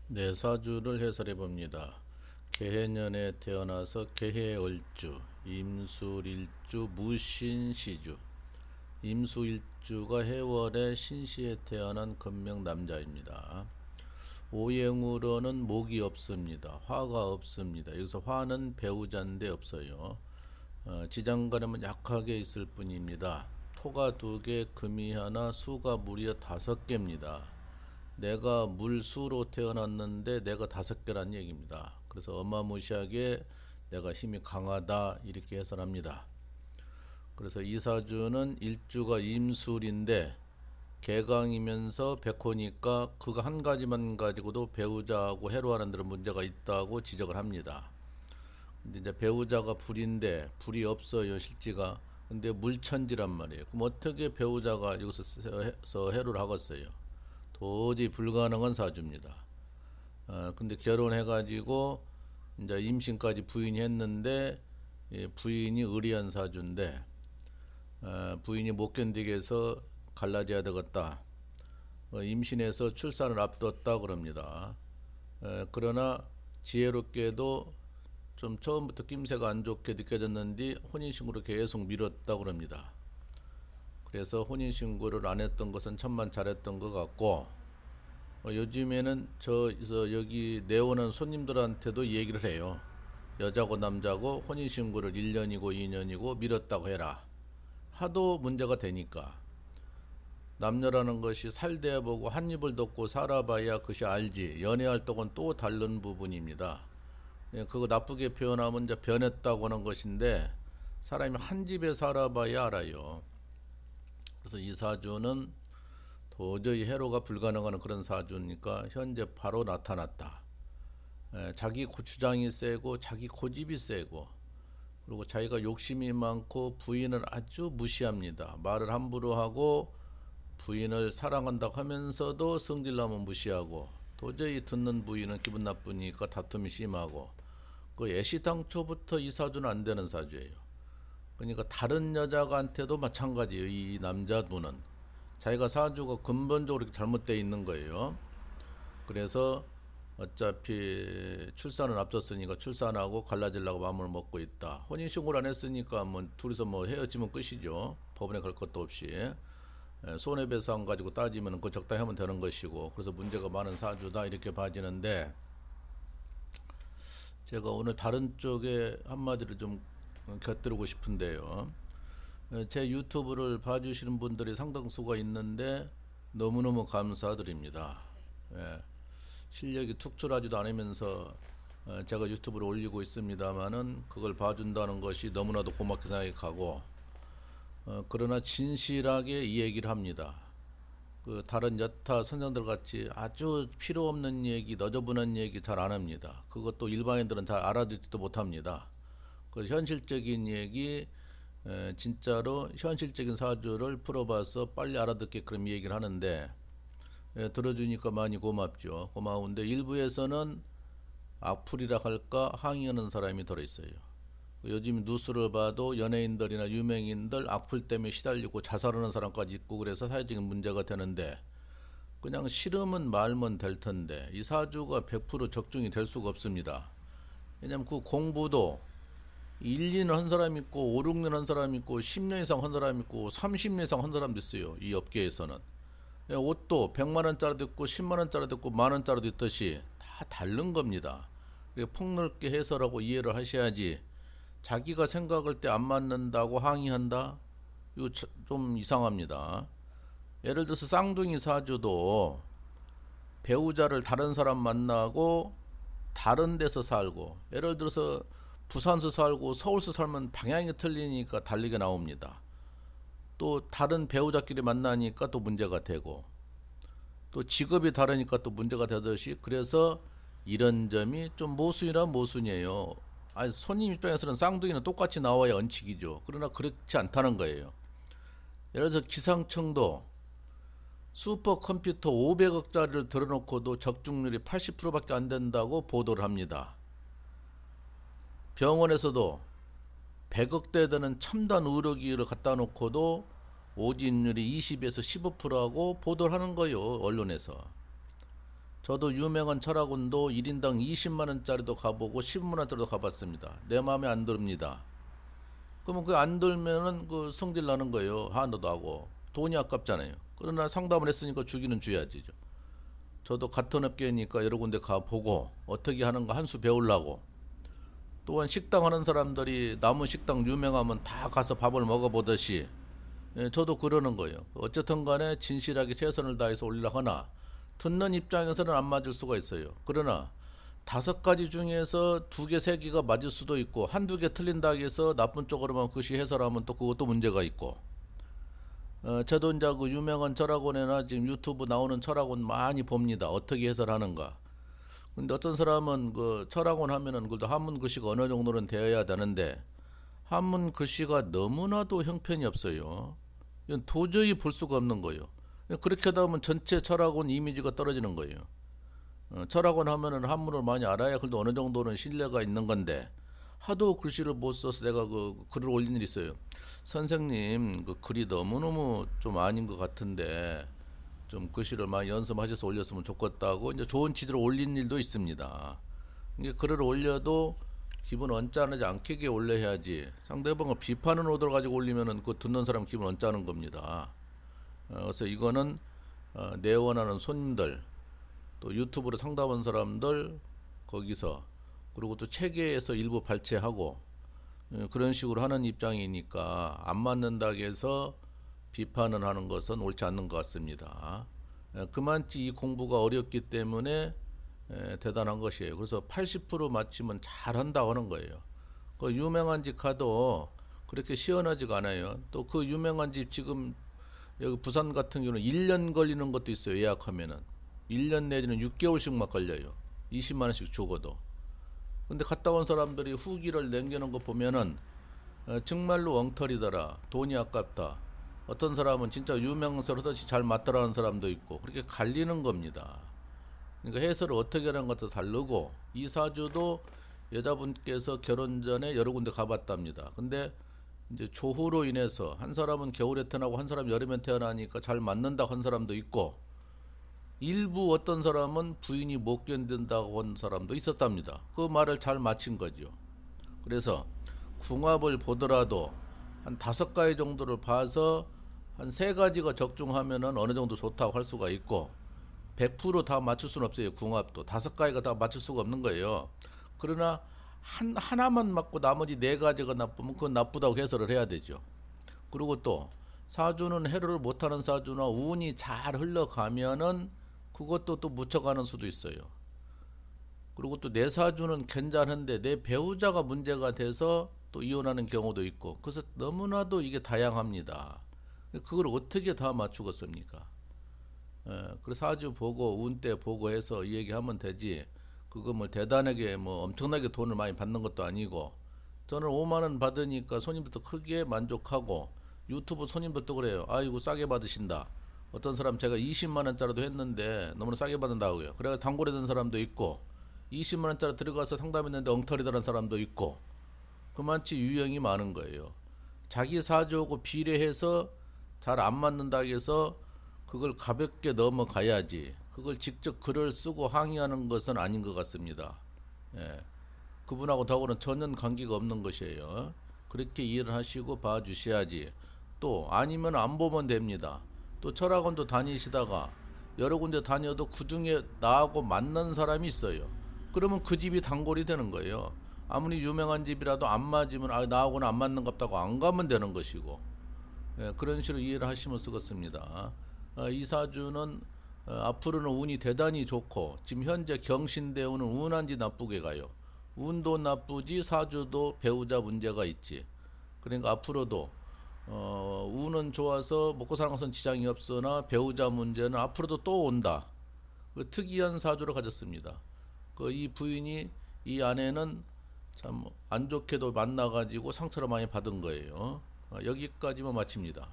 네, 사주를 해설해 봅니다. 개해년에 태어나서 개해을주, 임술일주, 무신시주. 임수일주가 해월에 신시에 태어난 건명 남자입니다. 오행으로는 목이 없습니다. 화가 없습니다. 여기서 화는 배우자인데 없어요. 지장간에만 약하게 있을 뿐입니다. 토가 2개, 금이 하나, 수가 무려 5개입니다. 내가 물수로 태어났는데 내가 5개란 얘기입니다. 그래서 어마무시하게 내가 힘이 강하다 이렇게 해설합니다. 그래서 이 사주는 일주가 임술인데 개강이면서 백호니까 그거 한 가지만 가지고도 배우자하고 해로하는 데는 문제가 있다고 지적을 합니다. 근데 이제 배우자가 불인데 불이 없어요 실지가. 근데 물천지란 말이에요. 그럼 어떻게 배우자가 여기서 해로를 하겠어요? 도저히 불가능한 사주입니다. 근데 결혼해가지고 이제 임신까지 부인이 했는데 부인이 의리한 사주인데 부인이 못 견디게 해서 갈라져야 되겠다. 임신해서 출산을 앞뒀다 그럽니다. 그러나 지혜롭게도 좀 처음부터 낌새가 안 좋게 느껴졌는데 혼인신고를 계속 미뤘다 그럽니다. 그래서 혼인신고를 안 했던 것은 천만 잘했던 것 같고 요즘에는 여기 내오는 손님들한테도 얘기를 해요. 여자고 남자고 혼인신고를 1년이고 2년이고 미뤘다고 해라. 하도 문제가 되니까. 남녀라는 것이 살대해 보고 한 입을 덮고 살아봐야 그것이 알지. 연애활동은 또 다른 부분입니다. 그거 나쁘게 표현하면 이제 변했다고 하는 것인데 사람이 한 집에 살아봐야 알아요. 그래서 이 사주는 도저히 해로가 불가능한 그런 사주니까 현재 바로 나타났다. 자기 고추장이 세고 자기 고집이 세고 그리고 자기가 욕심이 많고 부인을 아주 무시합니다. 말을 함부로 하고 부인을 사랑한다고 하면서도 성질나면 무시하고 도저히 듣는 부인은 기분 나쁘니까 다툼이 심하고 그 애시당초부터 이 사주는 안 되는 사주예요. 그러니까 다른 여자한테도 마찬가지예요. 이 남자분은 자기가 사주가 근본적으로 잘못되어 있는 거예요. 그래서 어차피 출산을 앞뒀으니까 출산하고 갈라지려고 마음을 먹고 있다. 혼인신고를 안 했으니까 뭐 둘이서 뭐 헤어지면 끝이죠. 법원에 갈 것도 없이. 손해배상 가지고 따지면 그 적당히 하면 되는 것이고 그래서 문제가 많은 사주다 이렇게 봐지는데 제가 오늘 다른 쪽에 한마디를 좀 곁들이고 싶은데요. 제 유튜브를 봐주시는 분들이 상당수가 있는데 너무너무 감사드립니다. 예, 실력이 툭출하지도 않으면서 제가 유튜브를 올리고 있습니다만은 그걸 봐준다는 것이 너무나도 고맙게 생각하고 그러나 진실하게 이 얘기를 합니다. 그 다른 여타 선생들 같이 아주 필요 없는 얘기, 너저분한 얘기 잘 안 합니다. 그것도 일반인들은 잘 알아듣지도 못합니다. 그 현실적인 얘기, 진짜로 현실적인 사주를 풀어봐서 빨리 알아듣게 그런 얘기를 하는데 들어주니까 많이 고맙죠. 고마운데 일부에서는 악플이라 할까 항의하는 사람이 들어있어요. 요즘 뉴스를 봐도 연예인들이나 유명인들 악플 때문에 시달리고 자살하는 사람까지 있고 그래서 사회적인 문제가 되는데 그냥 싫으면 말면 될 텐데 이 사주가 100% 적중이 될 수가 없습니다. 왜냐면 그 공부도 1, 2년 한 사람 있고 5, 6년 한 사람 있고 10년 이상 한 사람 있고 30년 이상 한 사람도 있어요. 이 업계에서는. 옷도 100만 원짜리도 있고 10만 원짜리도 있고 만 원짜리도 있듯이 다 다른 겁니다. 폭넓게 해설하고 이해를 하셔야지 자기가 생각할 때 안 맞는다고 항의한다? 이거 좀 이상합니다. 예를 들어서 쌍둥이 사주도 배우자를 다른 사람 만나고 다른 데서 살고 예를 들어서 부산서 살고 서울서 살면 방향이 틀리니까 다르게 나옵니다. 또 다른 배우자끼리 만나니까 또 문제가 되고 또 직업이 다르니까 또 문제가 되듯이 그래서 이런 점이 좀 모순이란 모순이에요. 아니 손님 입장에서는 쌍둥이는 똑같이 나와야 원칙이죠. 그러나 그렇지 않다는 거예요. 예를 들어서 기상청도 슈퍼컴퓨터 500억짜리를 들어놓고도 적중률이 80%밖에 안 된다고 보도를 합니다. 병원에서도 100억대 되는 첨단 의료기기를 갖다 놓고도 오진율이 20에서 15%하고 보도를 하는 거예요. 언론에서. 저도 유명한 철학원도 1인당 20만 원짜리도 가보고 15만 원짜리도 가봤습니다. 내 마음에 안 듭니다. 그러면 그 안 들면은 그 성질 나는 거예요. 하나도 하고 돈이 아깝잖아요. 그러나 상담을 했으니까 주기는 줘야지. 저도 같은 업계니까 여러 군데 가보고 어떻게 하는가 한 수 배우려고. 또한 식당 하는 사람들이 남은 식당 유명하면 다 가서 밥을 먹어보듯이 저도 그러는 거예요. 어쨌든 간에 진실하게 최선을 다해서 올리려고 하나 듣는 입장에서는 안 맞을 수가 있어요. 그러나 5가지 중에서 2개, 3개가 맞을 수도 있고 한두 개 틀린다고 해서 나쁜 쪽으로만 그것이 해설하면 또 그것도 문제가 있고 저도 이제 그 유명한 철학원이나 지금 유튜브 나오는 철학원 많이 봅니다. 어떻게 해설하는가. 근데 어떤 사람은 그 철학원 하면은 그래도 한문 글씨가 어느 정도는 되어야 되는데 한문 글씨가 너무나도 형편이 없어요. 이건 도저히 볼 수가 없는 거예요. 그렇게 하다 보면 전체 철학원 이미지가 떨어지는 거예요. 철학원 하면은 한문을 많이 알아야 그래도 어느 정도는 신뢰가 있는 건데 하도 글씨를 못 써서 내가 그 글을 올린 일이 있어요. 선생님 그 글이 너무너무 좀 아닌 것 같은데 좀 글씨를 많이 연습하셔서 올렸으면 좋겠다고 이제 좋은 취지로 올린 일도 있습니다. 이게 글을 올려도 기분 언짢지 않게 올려야지 상대방을 비판하는 오더를 가지고 올리면은 그 듣는 사람 기분 언짢은 겁니다. 그래서 이거는 내 원하는 손님들 또 유튜브로 상담한 사람들 거기서 그리고 또 체계에서 일부 발췌하고 그런 식으로 하는 입장이니까 안 맞는다고 해서 비판을 하는 것은 옳지 않는 것 같습니다. 그만치 이 공부가 어렵기 때문에 대단한 것이에요. 그래서 80% 맞히면 잘한다고 하는 거예요. 그 유명한 집 가도 그렇게 시원하지가 않아요. 또 그 유명한 집 지금 여기 부산 같은 경우는 1년 걸리는 것도 있어요. 예약하면은 1년 내지는 6개월씩 막 걸려요. 20만 원씩 주고도. 근데 갔다 온 사람들이 후기를 남기는 거 보면은 정말로 엉터리더라. 돈이 아깝다. 어떤 사람은 진짜 유명세로듯이 잘 맞더라는 사람도 있고 그렇게 갈리는 겁니다. 그러니까 해설을 어떻게 하는 것도 다르고 이 사주도 여자분께서 결혼 전에 여러 군데 가봤답니다. 근데 이제 조후로 인해서 한 사람은 겨울에 태어나고 한 사람은 여름에 태어나니까 잘 맞는다고 한 사람도 있고 일부 어떤 사람은 부인이 못 견딘다고 한 사람도 있었답니다. 그 말을 잘 맞힌 거죠. 그래서 궁합을 보더라도 한 5가지 정도를 봐서 한 3가지가 적중하면은 어느 정도 좋다고 할 수가 있고 100% 다 맞출 수는 없어요. 궁합도 5가지가 다 맞출 수가 없는 거예요. 그러나 하나만 맞고 나머지 4가지가 나쁘면 그건 나쁘다고 해설을 해야 되죠. 그리고 또 사주는 해로를 못하는 사주나 운이 잘 흘러가면은 그것도 또 묻혀가는 수도 있어요. 그리고 또 내 사주는 괜찮은데 내 배우자가 문제가 돼서 또 이혼하는 경우도 있고 그래서 너무나도 이게 다양합니다. 그걸 어떻게 다 맞추겠습니까? 그래서 사주 보고 운때 보고 해서 이 얘기하면 되지 그거 뭐 대단하게 뭐 엄청나게 돈을 많이 받는 것도 아니고 저는 5만 원 받으니까 손님부터 크게 만족하고 유튜브 손님부터 그래요. 아이고 싸게 받으신다. 어떤 사람 제가 20만 원짜리도 했는데 너무나 싸게 받는다고요. 그래서 단골에 든 사람도 있고 20만 원짜리 들어가서 상담했는데 엉터리다는 사람도 있고 그만치 유형이 많은 거예요. 자기 사주하고 비례해서 잘 안 맞는다고 해서 그걸 가볍게 넘어가야지 그걸 직접 글을 쓰고 항의하는 것은 아닌 것 같습니다. 그분하고 더구나 전혀 관계가 없는 것이에요. 그렇게 이해를 하시고 봐주셔야지. 또 아니면 안 보면 됩니다. 또 철학원도 다니시다가 여러 군데 다녀도 그 중에 나하고 맞는 사람이 있어요. 그러면 그 집이 단골이 되는 거예요. 아무리 유명한 집이라도 안 맞으면 나하고는 안 맞는 것 같다고 안 가면 되는 것이고 그런 식으로 이해를 하시면 쓰겠습니다. 이 사주는 앞으로는 운이 대단히 좋고 지금 현재 경신대운은 운한지 나쁘게 가요. 운도 나쁘지 사주도 배우자 문제가 있지. 그러니까 앞으로도 운은 좋아서 먹고 사는 것은 지장이 없으나 배우자 문제는 앞으로도 또 온다. 그 특이한 사주를 가졌습니다. 이 부인이 이 아내는 참 안 좋게도 만나가지고 상처를 많이 받은 거예요. 여기까지만 마칩니다.